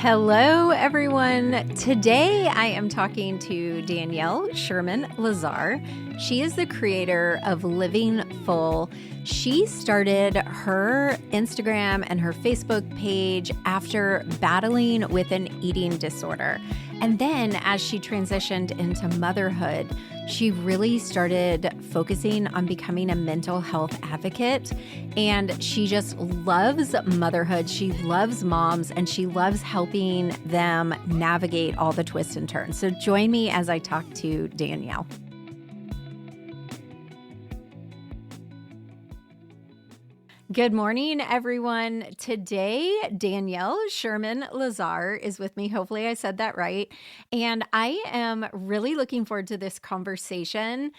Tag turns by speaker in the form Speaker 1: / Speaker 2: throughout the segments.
Speaker 1: Hello, everyone. Today I am talking to Danielle Sherman-Lazar. She is the creator of Living Full. She started her Instagram and her Facebook page after battling with an eating disorder. And then as she transitioned into motherhood, she really started focusing on becoming a mental health advocate. And she just loves motherhood. She loves moms and she loves helping them navigate all the twists and turns. So join me as I talk to Danielle. Good morning, everyone. Today, Danielle Sherman-Lazar is with me. Hopefully I said that right. And I am really looking forward to this conversation.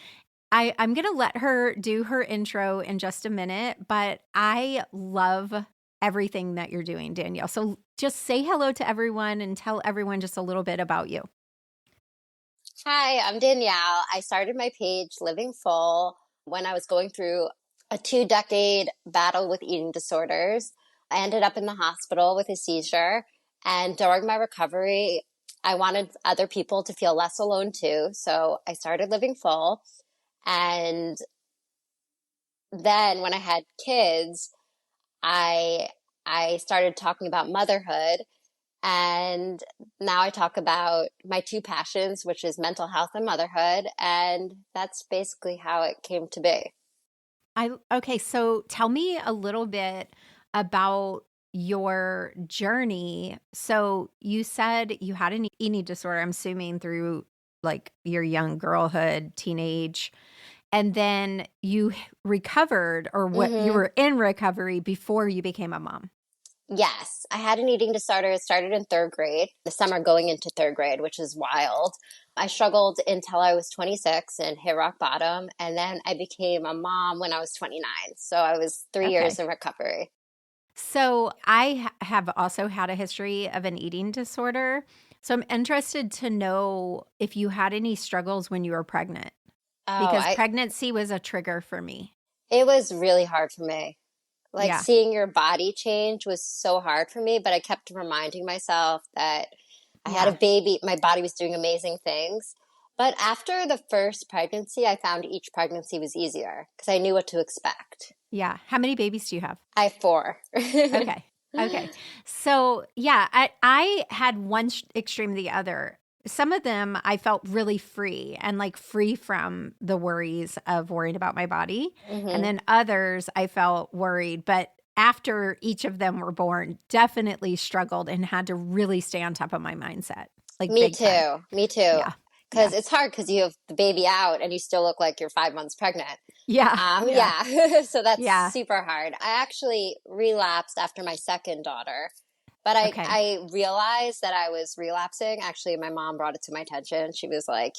Speaker 1: I'm going to let her do her intro in just a minute, but I love everything that you're doing, Danielle. So just say hello to everyone and tell everyone just a little bit about you.
Speaker 2: Hi, I'm Danielle. I started my page Living Full when I was going through a 2-decade battle with eating disorders. I ended up in the hospital with a seizure. And during my recovery, I wanted other people to feel less alone too. So I started Living Full. And then when I had kids, I started talking about motherhood. And now I talk about my two passions, which is mental health and motherhood. And that's basically how it came to be.
Speaker 1: Okay, so tell me a little bit about your journey. So you said you had an eating disorder, I'm assuming through like your young girlhood, teenage, and then you recovered or what you were in recovery before you became a mom.
Speaker 2: Yes, I had an eating disorder. It started in third grade, the summer going into third grade, which is wild. I struggled until I was 26 and hit rock bottom. And then I became a mom when I was 29. So I was 3 years in recovery.
Speaker 1: So I have also had a history of an eating disorder. So I'm interested to know if you had any struggles when you were pregnant, because pregnancy was a trigger for me.
Speaker 2: It was really hard for me. Like
Speaker 1: Yeah.
Speaker 2: seeing your body change was so hard for me, but I kept reminding myself that I had a baby. My body was doing amazing things. But after the first pregnancy, I found each pregnancy was easier because I knew what to expect.
Speaker 1: Yeah. How many babies do you have?
Speaker 2: I have 4.
Speaker 1: Okay. So yeah, I had one extreme to the other. Some of them I felt really free and like free from the worries of worrying about my body. And then others I felt worried, but after each of them were born, definitely struggled and had to really stay on top of my mindset. Like
Speaker 2: Me
Speaker 1: big time.
Speaker 2: too. Me too.
Speaker 1: Yeah.
Speaker 2: Because it's hard because you have the baby out and you still look like you're 5 months pregnant.
Speaker 1: Yeah.
Speaker 2: So that's
Speaker 1: Yeah.
Speaker 2: super hard. I actually relapsed after my second daughter, but I realized that I was relapsing. Actually, my mom brought it to my attention. She was like,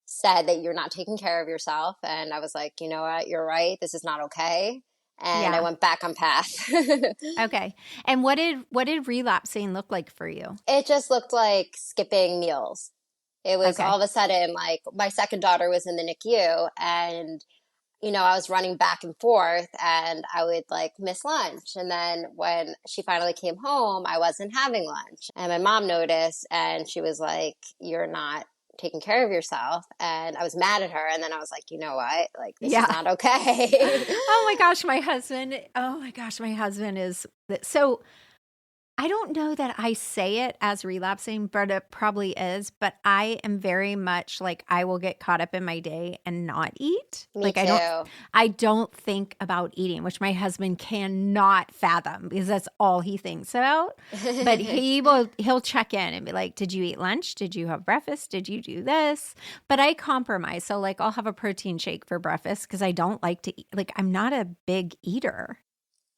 Speaker 2: said that you're not taking care of yourself. And I was like, you know what? You're right. This is not okay. And I went back on path.
Speaker 1: Okay. And what did relapsing look like for you?
Speaker 2: It just looked like skipping meals. It was all of a sudden like my second daughter was in the NICU and, I was running back and forth and I would like miss lunch. And then when she finally came home, I wasn't having lunch. And my mom noticed and she was like, you're not taking care of yourself. And I was mad at her. And then I was like, you know what? Like, this is not okay.
Speaker 1: Oh my gosh, my husband is so. I don't know that I say it as relapsing, but it probably is. But I am very much like I will get caught up in my day and not eat.
Speaker 2: Me too.
Speaker 1: I don't think about eating, which my husband cannot fathom because that's all he thinks about. But he'll check in and be like, "Did you eat lunch? Did you have breakfast? Did you do this?" But I compromise. So like I'll have a protein shake for breakfast because I don't like to eat. Like I'm not a big eater.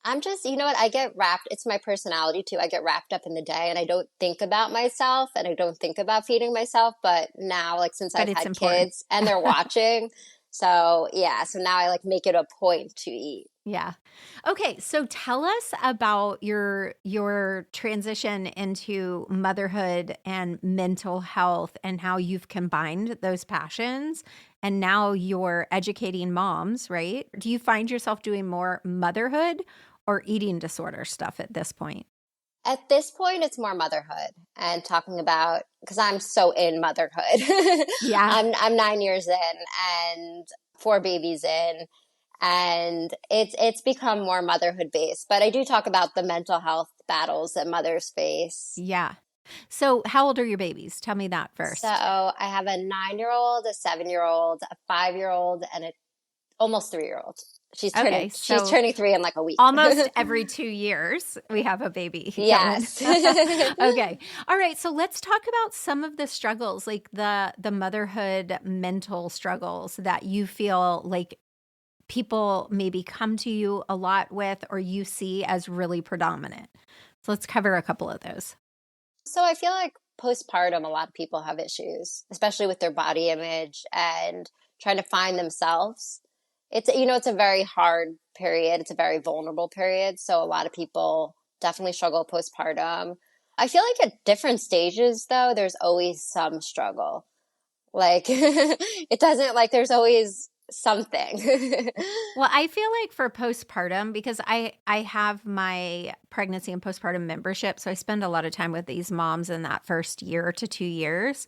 Speaker 2: I'm just, you know what? I get wrapped. It's my personality too. I get wrapped up in the day and I don't think about myself and I don't think about feeding myself. But now, like, since I've had kids and they're watching. So now I like make it a point to eat.
Speaker 1: Yeah. Okay. So tell us about your transition into motherhood and mental health and how you've combined those passions. And now you're educating moms, right? Do you find yourself doing more motherhood or eating disorder stuff at this point?
Speaker 2: At this point, it's more motherhood and talking about, because I'm so in motherhood.
Speaker 1: Yeah.
Speaker 2: I'm 9 years in and 4 babies in, and it's become more motherhood based. But I do talk about the mental health battles that mothers face.
Speaker 1: Yeah. So how old are your babies? Tell me that
Speaker 2: So
Speaker 1: first.
Speaker 2: I have a 9-year-old, a 7-year-old, a 5-year-old, and a almost 3-year-old.
Speaker 1: Okay.
Speaker 2: She's
Speaker 1: So
Speaker 2: turning 3 in like a week.
Speaker 1: almost every 2 years, we have a baby going.
Speaker 2: Yes.
Speaker 1: Okay. All right. So let's talk about some of the struggles, like the motherhood mental struggles that you feel like people maybe come to you a lot with or you see as really predominant. So let's cover a couple of those.
Speaker 2: So I feel like postpartum, a lot of people have issues, especially with their body image and trying to find themselves. It's a very hard period. It's a very vulnerable period. So a lot of people definitely struggle postpartum. I feel like at different stages, though, there's always some struggle. Like, it doesn't, like, there's always something.
Speaker 1: Well, I feel like for postpartum, because I have my pregnancy and postpartum membership, so I spend a lot of time with these moms in that first year to 2 years.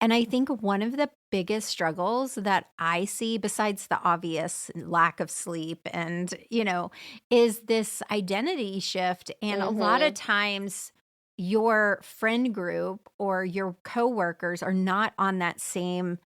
Speaker 1: And I think one of the biggest struggles that I see, besides the obvious lack of sleep and, is this identity shift. And a lot of
Speaker 2: Hmm.
Speaker 1: times your friend group or your coworkers are not on that same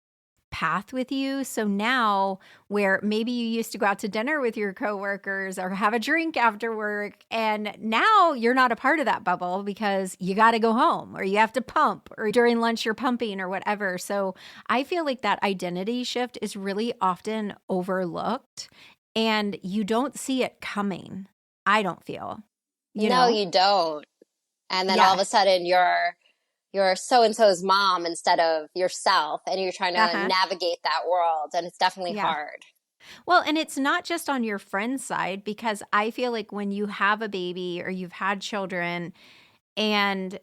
Speaker 1: path with you. So now, where maybe you used to go out to dinner with your coworkers or have a drink after work, and now you're not a part of that bubble because you got to go home or you have to pump or during lunch you're pumping or whatever. So I feel like that identity shift is really often overlooked and you don't see it coming. I don't feel, you
Speaker 2: No,
Speaker 1: know?
Speaker 2: you don't. And then all of
Speaker 1: Yeah.
Speaker 2: a sudden you're so and so's mom instead of yourself, and you're trying to
Speaker 1: Uh-huh.
Speaker 2: navigate that world, and it's definitely
Speaker 1: Yeah.
Speaker 2: hard.
Speaker 1: Well, and it's not just on your friend's side because I feel like when you have a baby or you've had children, and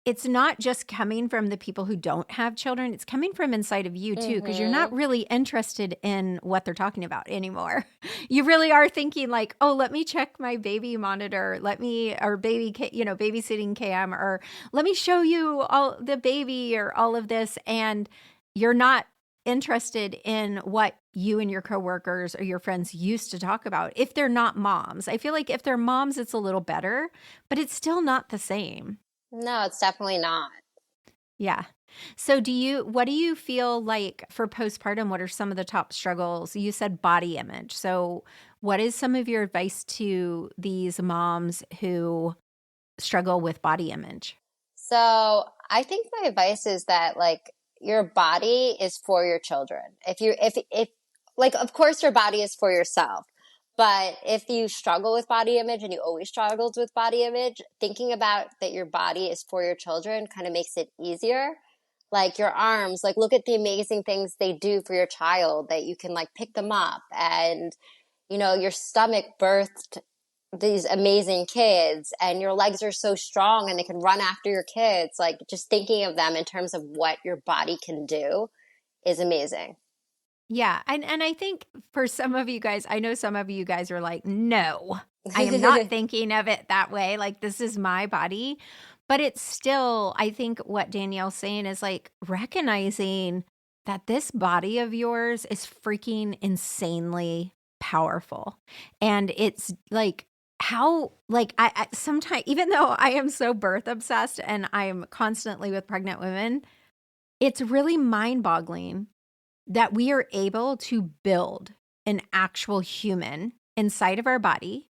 Speaker 1: it's not just coming from the people who don't have children, it's coming from inside of you too, because you're not
Speaker 2: Hmm.
Speaker 1: really interested in what they're talking about anymore. You really are thinking like, oh, let me check my baby monitor, or babysitting cam, or let me show you all the baby or all of this. And you're not interested in what you and your coworkers or your friends used to talk about if they're not moms. I feel like if they're moms, it's a little better, but it's still not the same.
Speaker 2: No, it's definitely not.
Speaker 1: Yeah. So what do you feel like for postpartum? What are some of the top struggles? You said body image. So what is some of your advice to these moms who struggle with body image?
Speaker 2: So I think my advice is that, like, your body is for your children. If like, of course your body is for yourself, but if you struggle with body image and you always struggled with body image, thinking about that your body is for your children kind of makes it easier. Like your arms, like look at the amazing things they do for your child, that you can like pick them up, and your stomach birthed these amazing kids, and your legs are so strong and they can run after your kids. Like, just thinking of them in terms of what your body can do is amazing.
Speaker 1: Yeah. And I think for some of you guys, I know some of you guys are like, no, I am not thinking of it that way. Like, this is my body. But it's still, I think what Danielle's saying is like recognizing that this body of yours is freaking insanely powerful. And it's like, how, like, I sometimes, even though I am so birth obsessed and I'm constantly with pregnant women, it's really mind boggling that we are able to build an actual human inside of our body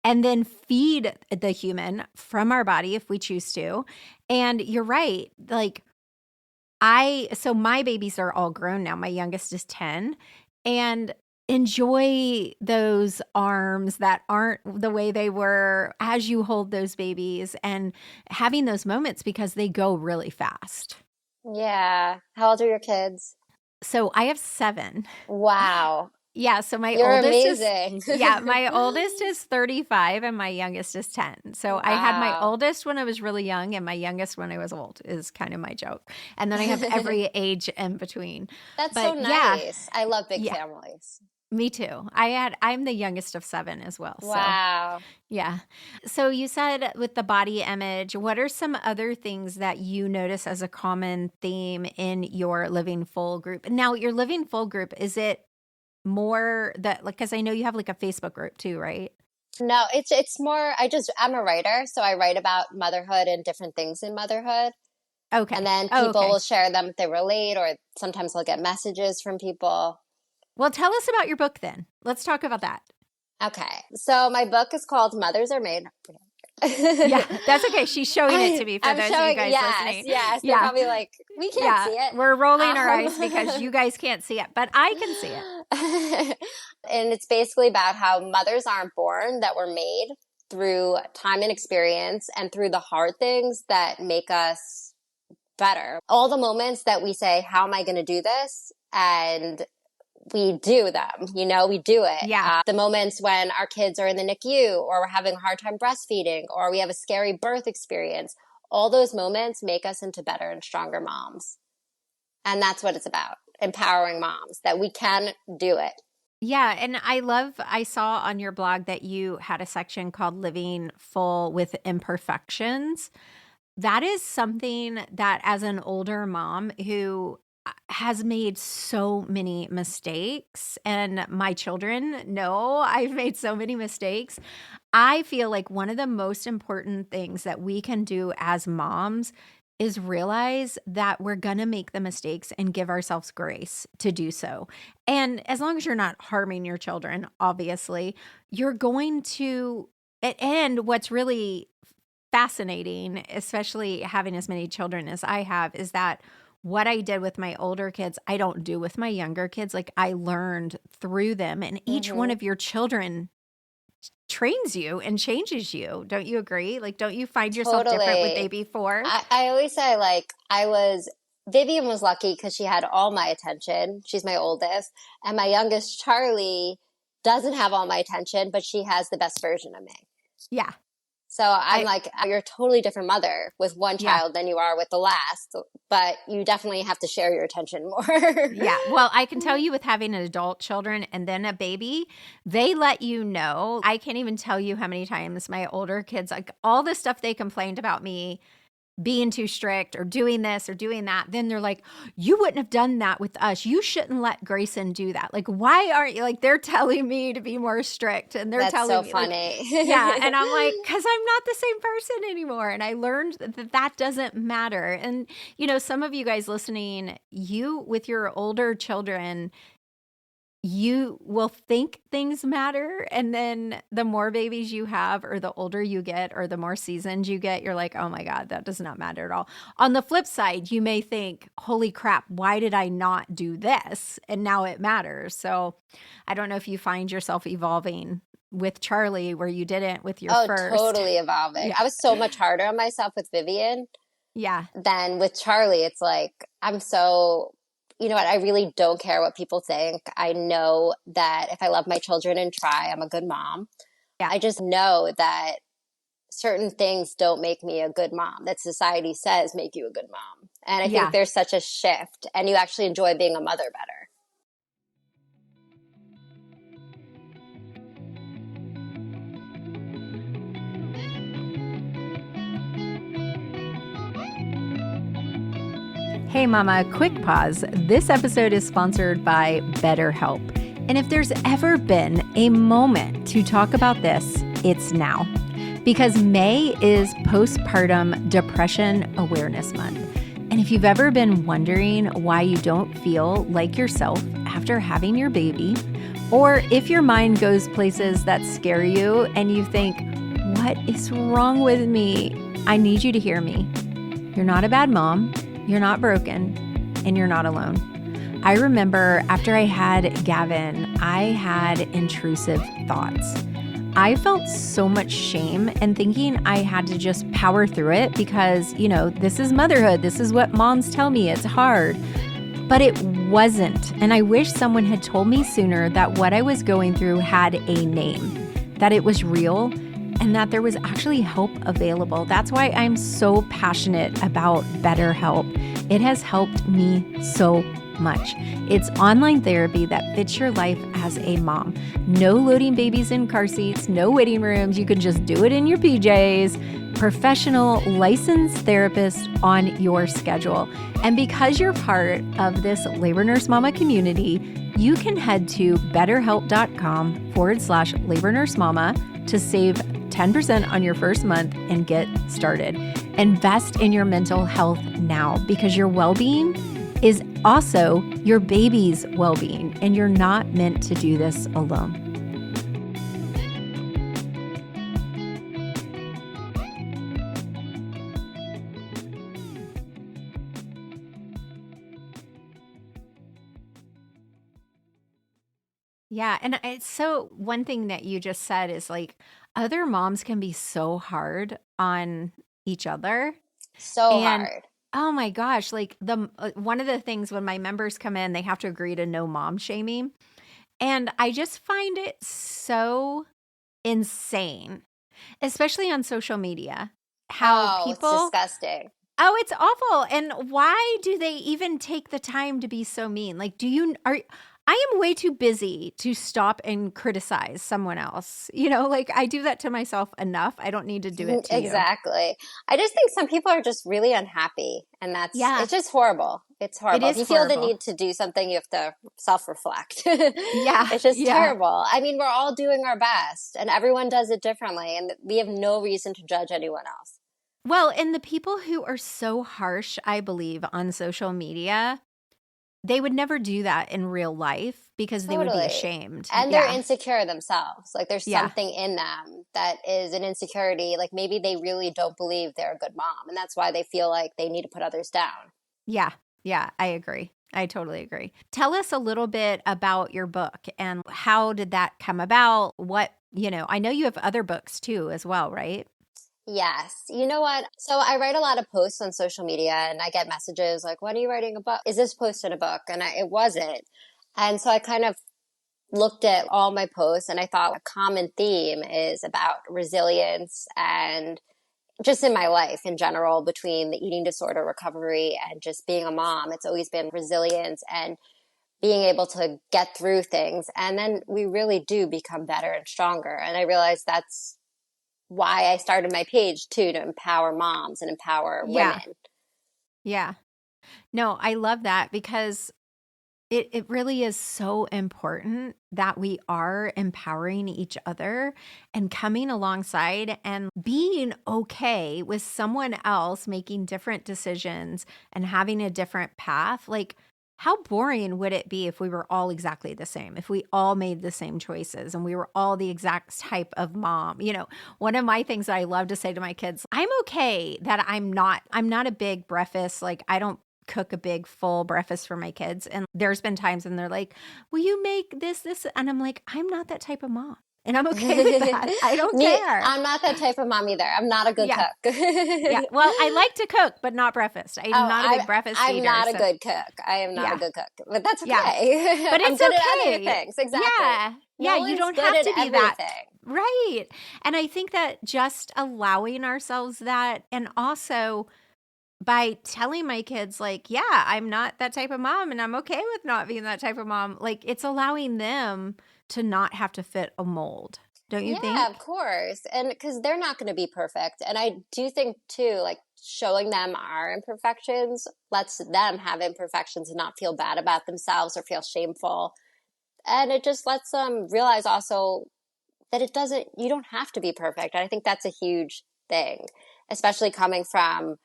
Speaker 1: and then feed the human from our body if we choose to. And you're right. Like, so my babies are all grown now. My youngest is 10, and enjoy those arms that aren't the way they were as you hold those babies and having those moments because they go really fast.
Speaker 2: Yeah. How old are your kids?
Speaker 1: So I have 7.
Speaker 2: Wow.
Speaker 1: Yeah, so my
Speaker 2: You're
Speaker 1: oldest is
Speaker 2: amazing.
Speaker 1: yeah, my oldest is 35 and my youngest is 10. So I had my
Speaker 2: Wow.
Speaker 1: oldest when I was really young and my youngest when I was old is kind of my joke. And then I have every age in between.
Speaker 2: That's so
Speaker 1: But yeah,
Speaker 2: nice. I love big
Speaker 1: yeah.
Speaker 2: families.
Speaker 1: Me too. I'm the youngest of 7 as well. So
Speaker 2: Wow.
Speaker 1: yeah. So you said with the body image, what are some other things that you notice as a common theme in your Living Full group? Now, your Living Full group, is it more that like, because I know you have like a Facebook group too, right?
Speaker 2: No, it's more I'm a writer, so I write about motherhood and different things in motherhood. And
Speaker 1: Okay.
Speaker 2: then
Speaker 1: Oh,
Speaker 2: people
Speaker 1: okay.
Speaker 2: will share them if they relate, or sometimes I'll get messages from people.
Speaker 1: Well, tell us about your book then. Let's talk about that.
Speaker 2: Okay. So my book is called Mothers Are Made.
Speaker 1: Yeah, that's okay. She's showing it to me for
Speaker 2: I'm
Speaker 1: those of you
Speaker 2: showing,
Speaker 1: guys
Speaker 2: yes,
Speaker 1: listening.
Speaker 2: yes. They're
Speaker 1: Yeah.
Speaker 2: probably like, we can't
Speaker 1: Yeah.
Speaker 2: see it.
Speaker 1: We're rolling our eyes because you guys can't see it, but I can see it.
Speaker 2: And it's basically about how mothers aren't born, that we're made through time and experience and through the hard things that make us better. All the moments that we say, how am I going to do this? And we do them, we do it.
Speaker 1: Yeah.
Speaker 2: The moments when our kids are in the NICU, or we're having a hard time breastfeeding, or we have a scary birth experience, all those moments make us into better and stronger moms. And that's what it's about, empowering moms, that we can do it.
Speaker 1: Yeah. And I saw on your blog that you had a section called Living Full with Imperfections. That is something that as an older mom who has made so many mistakes, and my children know I've made so many mistakes. I feel like one of the most important things that we can do as moms is realize that we're going to make the mistakes and give ourselves grace to do so. And as long as you're not harming your children, obviously, you're going to, and what's really fascinating, especially having as many children as I have, is that what I did with my older kids, I don't do with my younger kids. Like I learned through them, and each one of your children trains you and changes you. Don't you agree? Like, don't you find yourself different with
Speaker 2: Totally.
Speaker 1: baby 4?
Speaker 2: I always say, like, Vivian was lucky because she had all my attention. She's my oldest. And my youngest, Charlie, doesn't have all my attention, but she has the best version of me.
Speaker 1: Yeah.
Speaker 2: So I'm like, you're a totally different mother with one
Speaker 1: Yeah.
Speaker 2: child than you are with the last, but you definitely have to share your attention more.
Speaker 1: Yeah. Well, I can tell you with having an adult children and then a baby, they let you know. I can't even tell you how many times my older kids, like all the stuff they complained about me being too strict or doing this or doing that, then they're like, you wouldn't have done that with us. You shouldn't let Grayson do that. Like, why aren't you, like, they're telling me to be more strict, and they're
Speaker 2: That's
Speaker 1: telling
Speaker 2: so
Speaker 1: me,
Speaker 2: funny.
Speaker 1: like, yeah. And I'm like, because I'm not the same person anymore. And I learned that doesn't matter. And, some of you guys listening, you with your older children, you will think things matter. And then the more babies you have, or the older you get, or the more seasoned you get, you're like, oh my God, that does not matter at all. On the flip side, you may think, holy crap, why did I not do this? And now it matters. So I don't know if you find yourself evolving with Charlie where you didn't with your first.
Speaker 2: Totally evolving.
Speaker 1: Yeah.
Speaker 2: I was so much harder on myself with Vivian.
Speaker 1: Yeah.
Speaker 2: Than with Charlie. It's like, I'm so, you know what? I really don't care what people think. I know that if I love my children and try, I'm a good mom.
Speaker 1: Yeah.
Speaker 2: I just know that certain things don't make me a good mom, that society says make you a good mom. And I think there's such a shift, and you actually enjoy being a mother better.
Speaker 1: Hey mama, quick pause. This episode is sponsored by BetterHelp. And if there's ever been a moment to talk about this, it's now. Because May is Postpartum Depression Awareness Month. And if you've ever been wondering why you don't feel like yourself after having your baby, or if your mind goes places that scare you and you think, what is wrong with me? I need you to hear me. You're not a bad mom. You're not broken, and you're not alone. I remember after I had Gavin, I had intrusive thoughts. I felt so much shame and thinking I had to just power through it because, this is motherhood. This is what moms tell me. It's hard. But it wasn't. And I wish someone had told me sooner that what I was going through had a name, that it was real, and that there was actually help available. That's why I'm so passionate about BetterHelp. It has helped me so much. It's online therapy that fits your life as a mom. No loading babies in car seats, no waiting rooms. You can just do it in your PJs. Professional licensed therapist on your schedule. And because you're part of this Labor Nurse Mama community, you can head to betterhelp.com/Labor Nurse Mama to save 10% on your first month and get started. Invest in your mental health now, because your well-being is also your baby's well-being, and you're not meant to do this alone. Yeah. And it's so, one thing that you just said is like, other moms can be so hard on each other.
Speaker 2: So
Speaker 1: And
Speaker 2: hard.
Speaker 1: oh my gosh, like one of the things when my members come in, they have to agree to no mom shaming. And I just find it so insane, especially on social media, how
Speaker 2: Oh, it's
Speaker 1: people,
Speaker 2: disgusting.
Speaker 1: oh, it's awful. And why do they even take the time to be so mean? Like, I am way too busy to stop and criticize someone else. Like I do that to myself enough. I don't need to do it to you.
Speaker 2: Exactly. I just think some people are just really unhappy, and
Speaker 1: Yeah,
Speaker 2: it's just horrible. It's
Speaker 1: it
Speaker 2: horrible. If
Speaker 1: is
Speaker 2: you feel the
Speaker 1: horrible.
Speaker 2: need to do something, you have to self-reflect.
Speaker 1: Yeah,
Speaker 2: It's just
Speaker 1: yeah.
Speaker 2: terrible. I mean, we're all doing our best, and everyone does it differently, and we have no reason to judge anyone else.
Speaker 1: Well, and the people who are so harsh, I believe, on social media, they would never do that in real life because they would be
Speaker 2: Totally.
Speaker 1: ashamed.
Speaker 2: And they're
Speaker 1: Yeah.
Speaker 2: insecure themselves. Like there's
Speaker 1: Yeah.
Speaker 2: something in them that is an insecurity. Like maybe they really don't believe they're a good mom, and that's why they feel like they need to put others down.
Speaker 1: Yeah. Yeah. I agree. I totally agree. Tell us a little bit about your book and how did that come about? I know you have other books too, as well, right?
Speaker 2: Yes. You know what? So I write a lot of posts on social media, and I get messages like, when are you writing a book? Is this post in a book? And it wasn't. And so I kind of looked at all my posts, and I thought a common theme is about resilience, and just in my life in general, between the eating disorder recovery and just being a mom, it's always been resilience and being able to get through things. And then we really do become better and stronger. And I realized that's why I started my page too, to empower moms and empower
Speaker 1: Yeah.
Speaker 2: women.
Speaker 1: Yeah. No, I love that because it really is so important that we are empowering each other and coming alongside and being okay with someone else making different decisions and having a different path. Like, how boring would it be if we were all exactly the same, if we all made the same choices and we were all the exact type of mom? One of my things that I love to say to my kids, I'm okay that I'm not a big breakfast. Like, I don't cook a big full breakfast for my kids. And there's been times when they're like, will you make this? And I'm like, I'm not that type of mom. And I'm okay with that. I don't care.
Speaker 2: I'm not that type of mom either. I'm not a good
Speaker 1: Yeah.
Speaker 2: cook.
Speaker 1: Yeah. Well, I like to cook, but not breakfast. I'm
Speaker 2: Oh,
Speaker 1: not a big breakfast
Speaker 2: I'm
Speaker 1: eater.
Speaker 2: not a
Speaker 1: So
Speaker 2: good cook. I am not a
Speaker 1: yeah.
Speaker 2: good cook, but that's
Speaker 1: Yeah.
Speaker 2: okay.
Speaker 1: But
Speaker 2: I'm
Speaker 1: it's
Speaker 2: good at other
Speaker 1: okay.
Speaker 2: things. Exactly.
Speaker 1: Yeah. Yeah.
Speaker 2: No
Speaker 1: You
Speaker 2: one's
Speaker 1: don't
Speaker 2: good
Speaker 1: have
Speaker 2: at
Speaker 1: to be that.
Speaker 2: everything.
Speaker 1: Right. And I think that just allowing ourselves that, and also by telling my kids, like, yeah, I'm not that type of mom and I'm okay with not being that type of mom. Like, it's allowing them to not have to fit a mold. Don't you
Speaker 2: Yeah, of
Speaker 1: think?
Speaker 2: course. And because they're not going to be perfect. And I do think, too, like showing them our imperfections lets them have imperfections and not feel bad about themselves or feel shameful. And it just lets them realize also that you don't have to be perfect. And I think that's a huge thing, especially coming from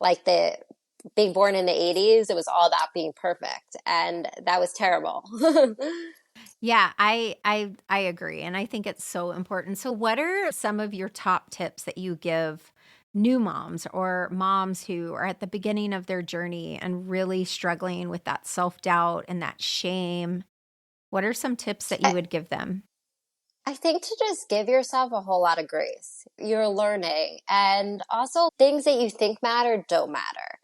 Speaker 2: like being born in the 80s. It was all about being perfect. And that was terrible.
Speaker 1: Yeah, I agree. And I think it's so important. So what are some of your top tips that you give new moms or moms who are at the beginning of their journey and really struggling with that self-doubt and that shame? What are some tips that you
Speaker 2: I,
Speaker 1: would give them?
Speaker 2: I think to just give yourself a whole lot of grace. You're learning. And also, things that you think matter don't matter.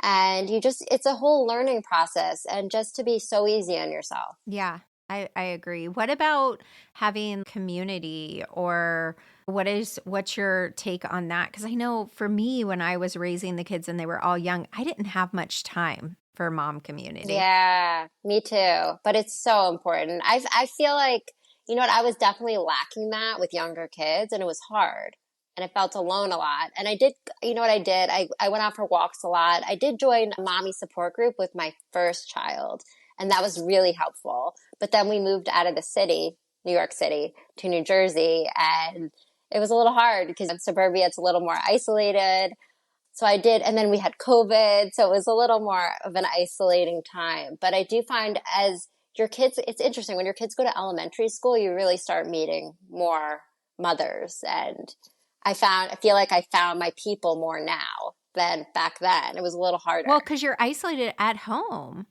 Speaker 2: And it's a whole learning process, and just to be so easy on yourself.
Speaker 1: Yeah, I agree. What about having community, or what's your take on that? Because I know for me, when I was raising the kids and they were all young, I didn't have much time for mom community.
Speaker 2: Yeah, me too. But it's so important. I feel like, you know what, I was definitely lacking that with younger kids, and it was hard. And I felt alone a lot. And I did, you know what I did? I went out for walks a lot. I did join a mommy support group with my first child, and that was really helpful. But then we moved out of the city, New York City, to New Jersey, and it was a little hard because in suburbia, it's a little more isolated. So I did, and then we had COVID, so it was a little more of an isolating time. But I do find as your kids, it's interesting, when your kids go to elementary school, you really start meeting more mothers. And I feel like I found my people more now than back then. It was a little harder.
Speaker 1: Well, because you're isolated at home.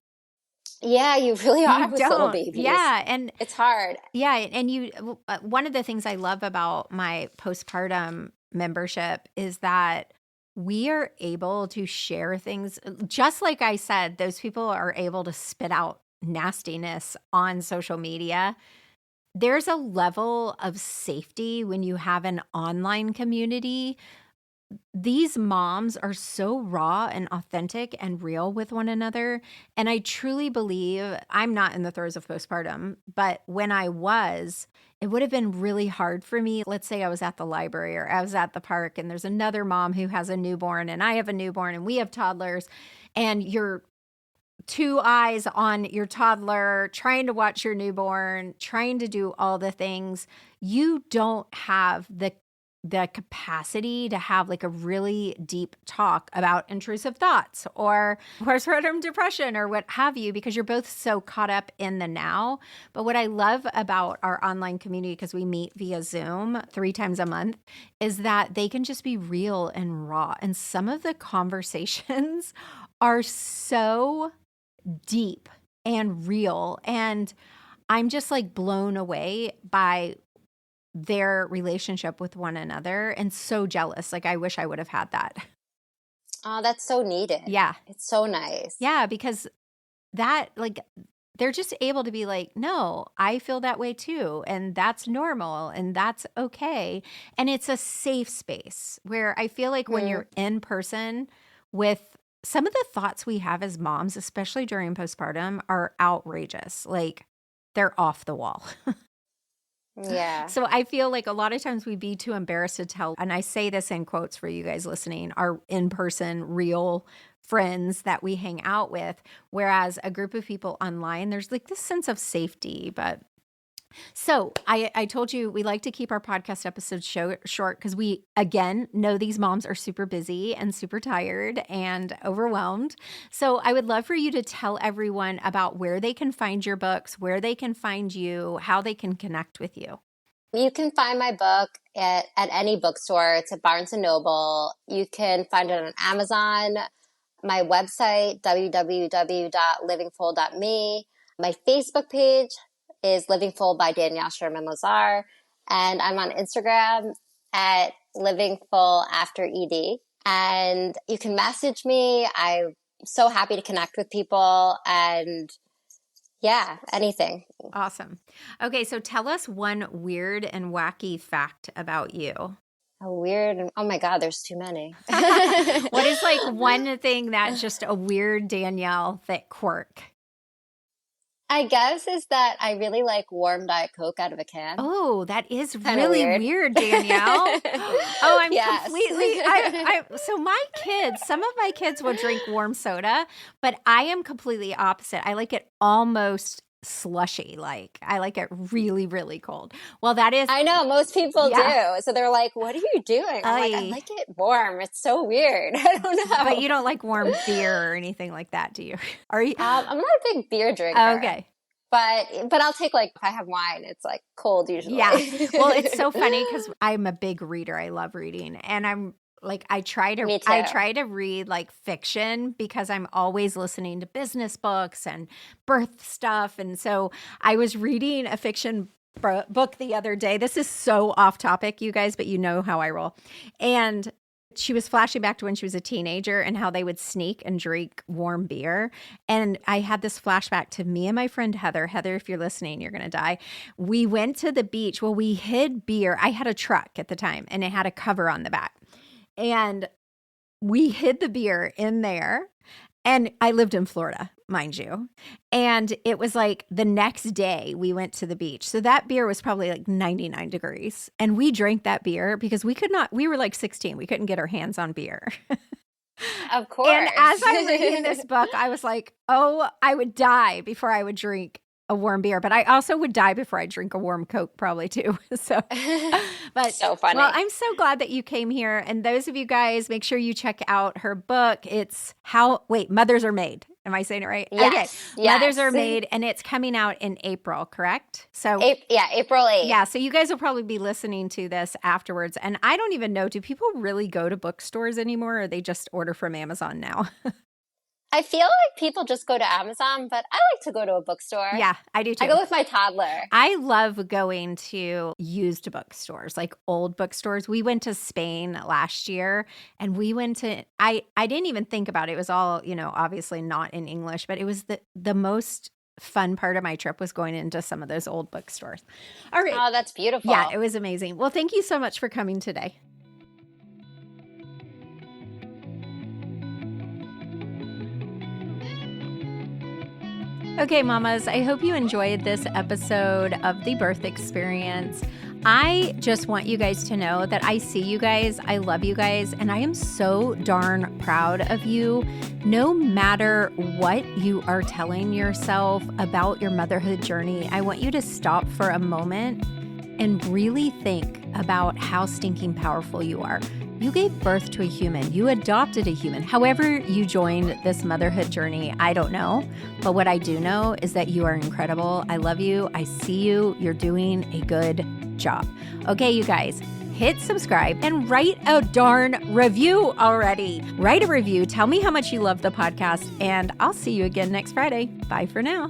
Speaker 2: Yeah, you really are
Speaker 1: You
Speaker 2: with little
Speaker 1: don't.
Speaker 2: babies.
Speaker 1: Yeah. And
Speaker 2: it's hard.
Speaker 1: yeah. And one of the things I love about my postpartum membership is that we are able to share things. Just like I said, those people are able to spit out nastiness on social media. There's a level of safety when you have an online community. These moms are so raw and authentic and real with one another. And I truly believe, I'm not in the throes of postpartum, but when I was, it would have been really hard for me. Let's say I was at the library or I was at the park and there's another mom who has a newborn and I have a newborn and we have toddlers, and you're two eyes on your toddler, trying to watch your newborn, trying to do all the things. You don't have the capacity to have like a really deep talk about intrusive thoughts or postpartum depression or what have you, because you're both so caught up in the now. But what I love about our online community, because we meet via Zoom 3 times a month, is that they can just be real and raw. And some of the conversations are so deep and real. And I'm just like blown away by their relationship with one another and so jealous. Like, I wish I would have had that.
Speaker 2: Oh, that's so needed.
Speaker 1: Yeah.
Speaker 2: It's so nice.
Speaker 1: Yeah, because that, like, they're just able to be like, no, I feel that way too. And that's normal and that's okay. And it's a safe space where I feel like when you're in person with some of the thoughts we have as moms, especially during postpartum, are outrageous. Like, they're off the wall.
Speaker 2: Yeah.
Speaker 1: So I feel like a lot of times we'd be too embarrassed to tell, and I say this in quotes for you guys listening, our in-person real friends that we hang out with, whereas a group of people online, there's like this sense of safety. But so I told you we like to keep our podcast episodes short because we, again, know these moms are super busy and super tired and overwhelmed. So I would love for you to tell everyone about where they can find your books, where they can find you, how they can connect with you.
Speaker 2: You can find my book at any bookstore. It's at Barnes & Noble. You can find it on Amazon. My website, www.livingfull.me. My Facebook page is Living Full by Danielle Sherman-Lazar. And I'm on Instagram at Living Full After ED. And you can message me. I'm so happy to connect with people. And yeah, anything.
Speaker 1: Awesome. Okay, so tell us one weird and wacky fact about you.
Speaker 2: A weird, oh my God, there's too many.
Speaker 1: What is like one thing that's just a weird Danielle that quirk?
Speaker 2: I guess is that I really like warm Diet Coke out of a can.
Speaker 1: Oh, that is
Speaker 2: Kinda
Speaker 1: really
Speaker 2: weird.
Speaker 1: Danielle. Oh, I'm
Speaker 2: Yes.
Speaker 1: completely, so my kids, some of my kids will drink warm soda, but I am completely opposite. I like it almost slushy. Like, I like it really, really cold. Well, that is,
Speaker 2: I know, most people
Speaker 1: Yeah.
Speaker 2: do. So they're like, what are you doing? I'm like, I
Speaker 1: Aye.
Speaker 2: like it warm. It's so weird. I don't know.
Speaker 1: but you don't like warm beer or anything like that, do you? Are you?
Speaker 2: I'm not a big beer drinker.
Speaker 1: Okay.
Speaker 2: But I'll take, like, if I have wine, it's like cold usually.
Speaker 1: Yeah. Well, it's so funny because I'm a big reader. I love reading. And I'm like,
Speaker 2: Me too.
Speaker 1: I try to read like fiction because I'm always listening to business books and birth stuff. And so I was reading a fiction book the other day. This is so off topic, you guys, but you know how I roll. And she was flashing back to when she was a teenager and how they would sneak and drink warm beer. And I had this flashback to me and my friend Heather. Heather, if you're listening, you're going to die. We went to the beach. Well, we hid beer. I had a truck at the time and it had a cover on the back. And we hid the beer in there. And I lived in Florida, mind you. And it was like the next day we went to the beach. So that beer was probably like 99 degrees. And we drank that beer because we were like 16. We couldn't get our hands on beer.
Speaker 2: Of course.
Speaker 1: And as I'm reading this book, I was like, oh, I would die before I would drink a warm beer, but I also would die before I drink a warm Coke probably too. But
Speaker 2: so funny.
Speaker 1: Well, I'm so glad that you came here. And those of you guys, make sure you check out her book. It's Mothers Are Made. Am I saying it right?
Speaker 2: Yes.
Speaker 1: Okay. Yes. Mothers Are Made, and it's coming out in April, correct? So
Speaker 2: April 8th.
Speaker 1: Yeah, so you guys will probably be listening to this afterwards. And I don't even know, do people really go to bookstores anymore, or they just order from Amazon now?
Speaker 2: I feel like people just go to Amazon, but I like to go to a bookstore.
Speaker 1: Yeah, I do too.
Speaker 2: I go with my toddler.
Speaker 1: I love going to used bookstores, like old bookstores. We went to Spain last year, and we went to, I didn't even think about it. It was all, obviously not in English, but it was the most fun part of my trip was going into some of those old bookstores. All right.
Speaker 2: Oh, that's beautiful.
Speaker 1: Yeah, it was amazing. Well, thank you so much for coming today. Okay, mamas, I hope you enjoyed this episode of The Birth Experience. I just want you guys to know that I see you guys, I love you guys, and I am so darn proud of you. No matter what you are telling yourself about your motherhood journey, I want you to stop for a moment and really think about how stinking powerful you are. You gave birth to a human. You adopted a human. However you joined this motherhood journey, I don't know. But what I do know is that you are incredible. I love you. I see you. You're doing a good job. Okay, you guys, hit subscribe and write a darn review already. Write a review. Tell me how much you love the podcast, and I'll see you again next Friday. Bye for now.